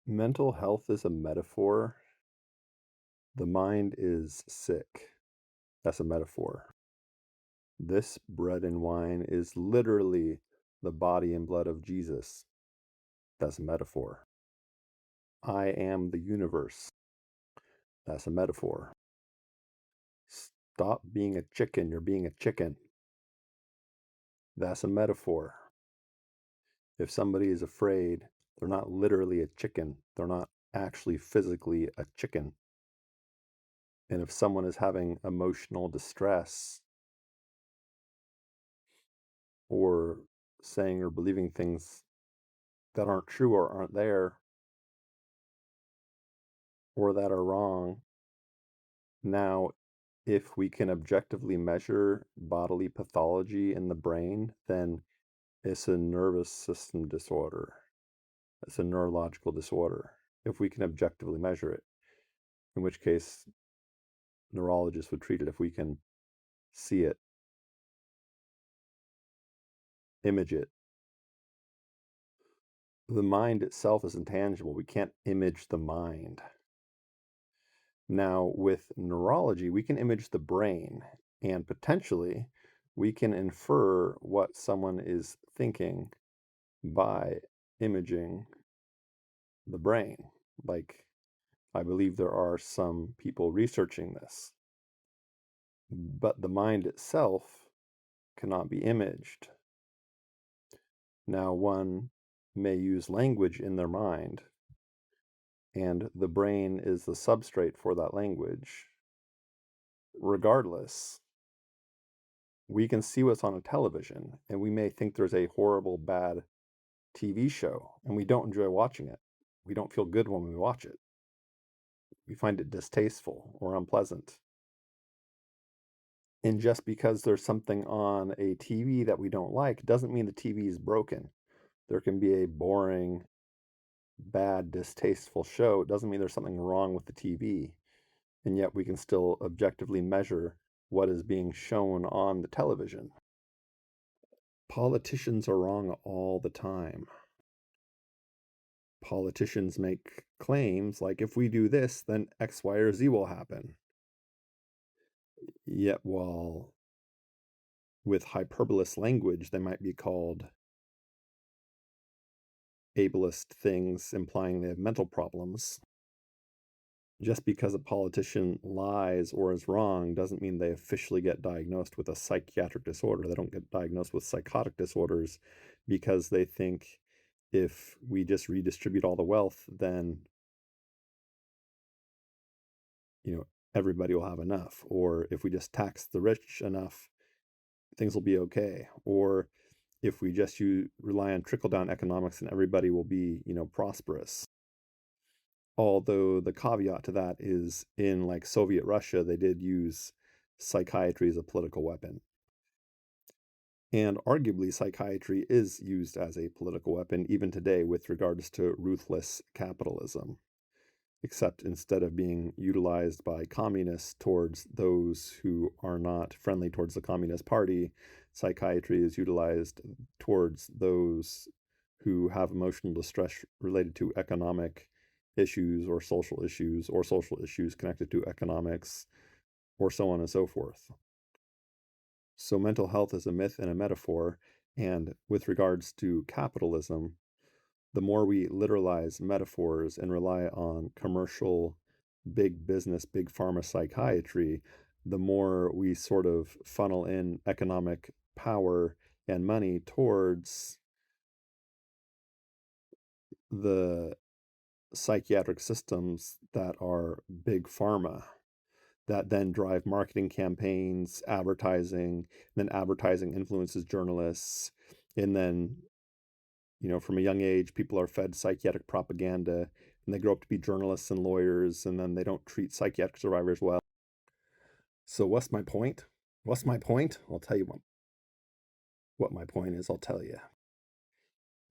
Mental health is a metaphor. The mind is sick. That's a metaphor. This bread and wine is literally the body and blood of Jesus. That's a metaphor. I am the universe. That's a metaphor. Stop being a chicken. You're being a chicken. That's a metaphor. If somebody is afraid, they're not literally a chicken. They're not actually physically a chicken. And if someone is having emotional distress or saying or believing things that aren't true or aren't there or that are wrong, now, if we can objectively measure bodily pathology in the brain, then it's a nervous system disorder. It's a neurological disorder, if we can objectively measure it, in which case neurologists would treat it if we can see it, image it. The mind itself is intangible. We can't image the mind. Now, with neurology, we can image the brain, and potentially we can infer what someone is thinking by imaging the brain. Like, I believe there are some people researching this. But the mind itself cannot be imaged. Now, one may use language in their mind, and the brain is the substrate for that language. Regardless, we can see what's on a television, and we may think there's a horrible, bad TV show, and we don't enjoy watching it. We don't feel good when we watch it. We find it distasteful or unpleasant. And just because there's something on a TV that we don't like doesn't mean the TV is broken. There can be a boring, bad, distasteful show. It doesn't mean there's something wrong with the TV. And yet we can still objectively measure what is being shown on the television. Politicians are wrong all the time. Politicians make claims like, if we do this, then X, Y, or Z will happen. Yet while with hyperbolous language, they might be called ableist things, implying they have mental problems. Just because a politician lies or is wrong doesn't mean they officially get diagnosed with a psychiatric disorder. They don't get diagnosed with psychotic disorders because they think if we just redistribute all the wealth, then everybody will have enough. Or if we just tax the rich enough, things will be okay. Or if we just rely on trickle-down economics, then everybody will be, prosperous. Although the caveat to that is in like Soviet Russia, they did use psychiatry as a political weapon. And arguably, psychiatry is used as a political weapon even today with regards to ruthless capitalism. Except instead of being utilized by communists towards those who are not friendly towards the Communist Party, psychiatry is utilized towards those who have emotional distress related to economic issues or social issues connected to economics, or so on and so forth. So mental health is a myth and a metaphor, and with regards to capitalism, the more we literalize metaphors and rely on commercial, big business, big pharma psychiatry, the more we sort of funnel in economic power and money towards the psychiatric systems that are big pharma, that then drive marketing campaigns, advertising, then advertising influences journalists, and then from a young age, people are fed psychiatric propaganda, and they grow up to be journalists and lawyers, and then they don't treat psychiatric survivors well. So what's my point? I'll tell you what my point is. I'll tell you.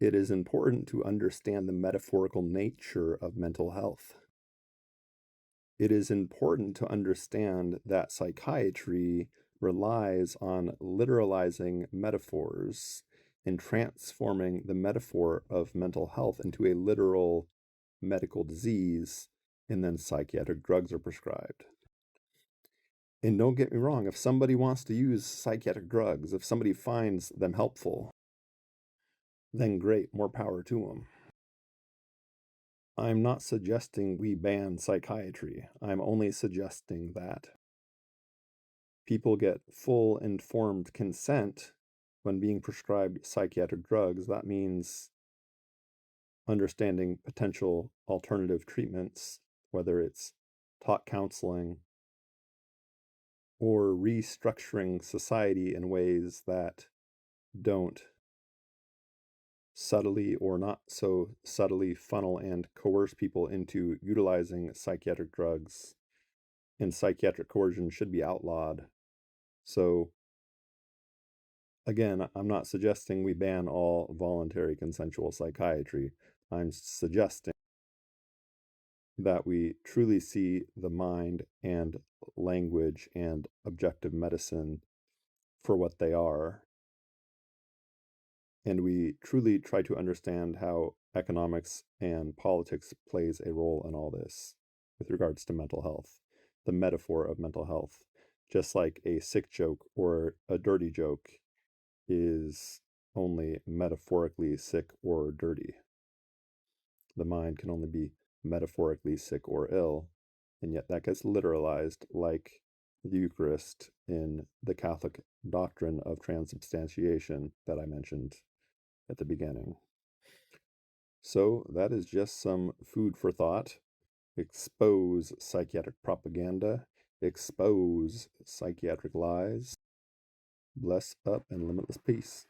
It is important to understand the metaphorical nature of mental health. It is important to understand that psychiatry relies on literalizing metaphors and transforming the metaphor of mental health into a literal medical disease, and then psychiatric drugs are prescribed. And don't get me wrong, if somebody wants to use psychiatric drugs, if somebody finds them helpful, then great, more power to them. I'm not suggesting we ban psychiatry. I'm only suggesting that people get full informed consent when being prescribed psychiatric drugs. That means understanding potential alternative treatments, whether it's talk counseling or restructuring society in ways that don't subtly or not so subtly funnel and coerce people into utilizing psychiatric drugs. And psychiatric coercion should be outlawed. So again, I'm not suggesting we ban all voluntary consensual psychiatry. I'm suggesting that we truly see the mind and language and objective medicine for what they are. And we truly try to understand how economics and politics plays a role in all this with regards to mental health, the metaphor of mental health. Just like a sick joke or a dirty joke is only metaphorically sick or dirty. The mind can only be metaphorically sick or ill, and yet that gets literalized like the Eucharist in the Catholic doctrine of transubstantiation that I mentioned at the beginning. So that is just some food for thought. Expose psychiatric propaganda, expose psychiatric lies. Bless up and limitless peace.